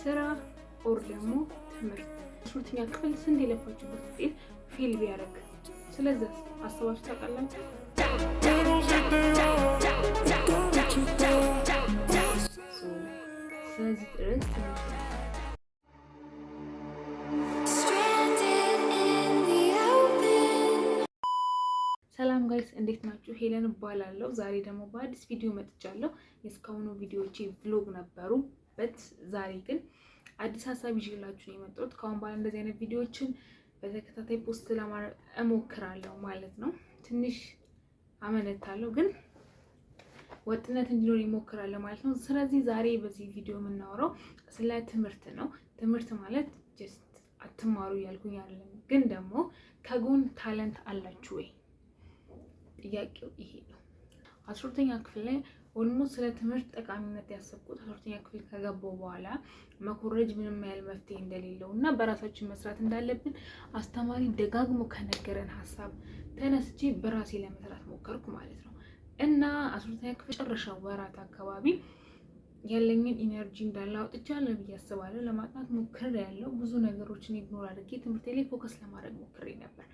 ስራ ኦር ደግሞ ትምህርት። 12ኛ ክፍል ስንት የለፋችሁበት ውጤት ፌል ቢያደርግ ስለዚህ አስባችሁ ታውቃላችሁ? ስለዚህ ድረስ ሰላም ጋይስ እንዴት ናችሁ? ሄለን እባላለሁ። ዛሬ ደግሞ በአዲስ ቪዲዮ መጥቻለሁ። የእስካሁኑ ቪዲዮዎቼ ቭሎግ ነበሩ ዛሬ ግን አዲስ ሀሳብ ይዤላችሁ ነው የመጣሁት። ከአሁን በኋላ እንደዚህ አይነት ቪዲዮዎችን በተከታታይ ፖስት ለማድረግ እሞክራለሁ ማለት ነው። ትንሽ አመነታለሁ ግን ወጥነት እንዲኖር ይሞክራለሁ ማለት ነው። ስለዚህ ዛሬ በዚህ ቪዲዮ የምናወራው ስለ ትምህርት ነው። ትምህርት ማለት ጀስት አትማሩ እያልኩኝ አይደለም፣ ግን ደግሞ ከጎን ታለንት አላችሁ ወይ? ጥያቄው ይሄ ነው። 12ኛ ክፍል ላይ ኦልሞስት ስለ ትምህርት ጠቃሚነት ያሰብኩት 12ኛ ክፍል ከገባው በኋላ መኮረጅ ምንም ያህል መፍትሄ እንደሌለው እና በራሳችን መስራት እንዳለብን አስተማሪ ደጋግሞ ከነገረን ሀሳብ ተነስቼ በራሴ ለመስራት ሞከርኩ ማለት ነው። እና 12ኛ ክፍል ጨረሻ ወራት አካባቢ ያለኝን ኢነርጂ እንዳለ አውጥቻለሁ ብዬ አስባለሁ። ለማጥናት ሞክሬያለሁ። ብዙ ነገሮችን ኢግኖር አድርጌ ትምህርቴ ላይ ፎከስ ለማድረግ ሞክሬ ነበር።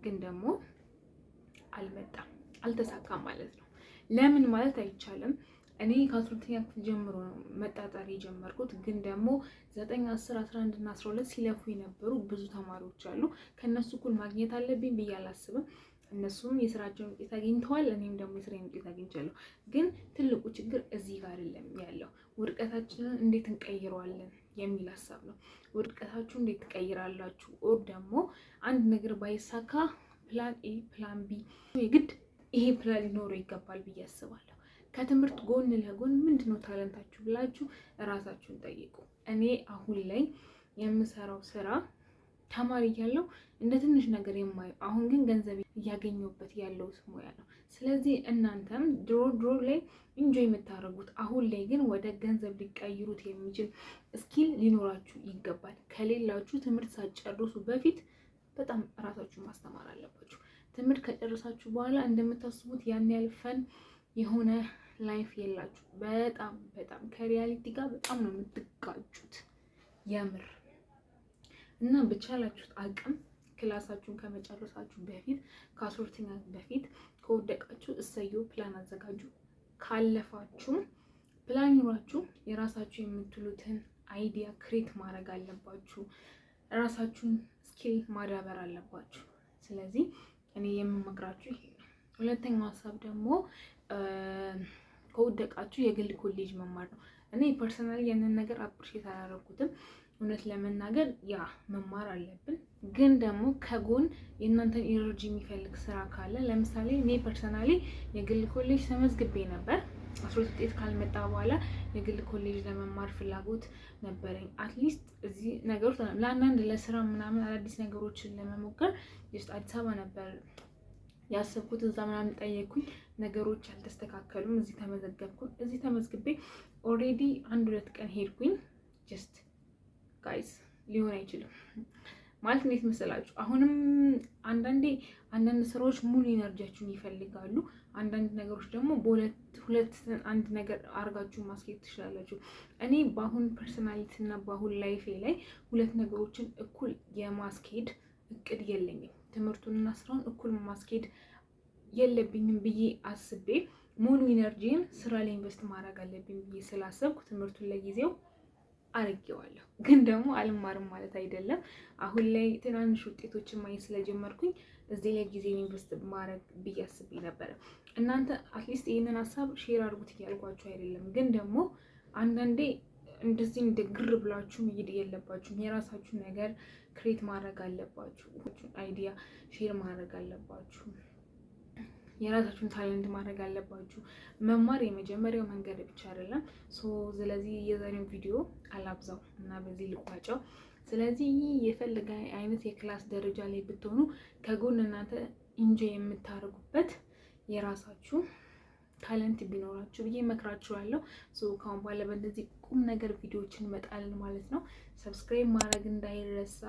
ግን ደግሞ አልተሳካም ማለት ነው። ለምን ማለት አይቻልም። እኔ ከ12ኛ ክፍል ጀምሮ ነው መጣጣር የጀመርኩት። ግን ደግሞ 9፣ 10፣ 11 እና 12 ሲለፉ የነበሩ ብዙ ተማሪዎች አሉ። ከነሱ እኩል ማግኘት አለብኝ ብዬ አላስብም። እነሱም የስራቸውን ውጤት አግኝተዋል፣ እኔም ደግሞ የስራዬን ውጤት አግኝቻለሁ። ግን ትልቁ ችግር እዚህ ጋር አይደለም ያለው። ውድቀታችንን እንዴት እንቀይረዋለን የሚል ሀሳብ ነው። ውድቀታችሁ እንዴት ትቀይራላችሁ? ኦር ደግሞ አንድ ነገር ባይሳካ ፕላን ኤ፣ ፕላን ቢ የግድ ይሄ ፕላን ሊኖረው ይገባል ብዬ አስባለሁ። ከትምህርት ጎን ለጎን ምንድነው ታለንታችሁ ብላችሁ እራሳችሁን ጠይቁ። እኔ አሁን ላይ የምሰራው ስራ ተማሪ እያለሁ እንደ ትንሽ ነገር የማየው፣ አሁን ግን ገንዘብ እያገኘሁበት ያለው ሙያ ነው። ስለዚህ እናንተም ድሮ ላይ ኢንጆይ የምታደርጉት አሁን ላይ ግን ወደ ገንዘብ ሊቀይሩት የሚችል ስኪል ሊኖራችሁ ይገባል። ከሌላችሁ ትምህርት ሳትጨርሱ በፊት በጣም እራሳችሁን ማስተማር አለባችሁ። ትምህርት ከጨረሳችሁ በኋላ እንደምታስቡት ያን ያህል ፈን የሆነ ላይፍ የላችሁ። በጣም ከሪያሊቲ ጋር በጣም ነው የምትጋጩት የምር። እና በቻላችሁት አቅም ክላሳችሁን ከመጨረሳችሁ በፊት ከ12ኛ በፊት ከወደቃችሁ እሰየው፣ ፕላን አዘጋጁ። ካለፋችሁም ፕላን ይኖራችሁ የራሳችሁ የምትሉትን አይዲያ ክሬት ማድረግ አለባችሁ። ራሳችሁን ስኪል ማዳበር አለባችሁ። ስለዚህ እኔ የምመክራችሁ ይሄ ነው። ሁለተኛው ሀሳብ ደግሞ ከወደቃችሁ የግል ኮሌጅ መማር ነው። እኔ ፐርሰናሊ ያንን ነገር አፕሪሼት አላደረኩትም። እውነት ለመናገር ያ መማር አለብን፣ ግን ደግሞ ከጎን የእናንተን ኢነርጂ የሚፈልግ ስራ ካለ፣ ለምሳሌ እኔ ፐርሰናሊ የግል ኮሌጅ ተመዝግቤ ነበር። 12 ውጤት ካልመጣ በኋላ የግል ኮሌጅ ለመማር ፍላጎት ነበረኝ። አትሊስት እዚህ ነገሮች ለአንዳንድ ለስራ ምናምን አዳዲስ ነገሮችን ለመሞከር ጀስት አዲስ አበባ ነበር ያሰብኩት። እዛ ምናምን ጠየኩኝ፣ ነገሮች አልተስተካከሉም። እዚህ ተመዘገብኩኝ። እዚህ ተመዝግቤ ኦልሬዲ 1-2 ቀን ሄድኩኝ። ጀስት ጋይስ ሊሆን አይችልም ማለት እንዴት መሰላችሁ? አሁንም አንዳንድ ስራዎች ሙሉ ኢነርጂያችሁን ይፈልጋሉ። አንዳንድ ነገሮች ደግሞ በሁለት አንድ ነገር አርጋችሁ ማስኬድ ትችላላችሁ። እኔ በአሁን ፐርሰናሊቲ እና በአሁን ላይፌ ላይ ሁለት ነገሮችን እኩል የማስኬድ እቅድ የለኝም። ትምህርቱንና ስራውን እኩል ማስኬድ የለብኝም ብዬ አስቤ ሙሉ ኢነርጂን ስራ ላይ ኢንቨስት ማድረግ አለብኝ ብዬ ስላሰብኩ ትምህርቱን ለጊዜው አርጌዋለሁ። ግን ደግሞ አልማርም ማለት አይደለም። አሁን ላይ ትናንሽ ውጤቶችን ማየት ስለጀመርኩኝ እዚህ ላይ ጊዜ ኢንቨስት ማድረግ ብዬ አስቤ ነበረ። እናንተ አትሊስት ይህንን ሀሳብ ሼር አድርጉት እያልኳችሁ አይደለም፣ ግን ደግሞ አንዳንዴ እንደዚህ እንደ ግር ብላችሁ መሄድ የለባችሁም። የራሳችሁ ነገር ክሬት ማድረግ አለባችሁ። አይዲያ ሼር ማድረግ አለባችሁ። የራሳችሁን ታለንት ማድረግ አለባችሁ። መማር የመጀመሪያው መንገድ ብቻ አይደለም። ስለዚህ የዛሬውን ቪዲዮ አላብዛው እና በዚህ ልቋጨው። ስለዚህ የፈለገ አይነት የክላስ ደረጃ ላይ ብትሆኑ ከጎን እናንተ ኢንጆይ የምታደርጉበት የራሳችሁ ታለንት ቢኖራችሁ ብዬ እመክራችኋለሁ። ከአሁን በኋላ በእንደዚህ ቁም ነገር ቪዲዮዎችን እንመጣለን ማለት ነው። ሰብስክራይብ ማድረግ እንዳይረሳ።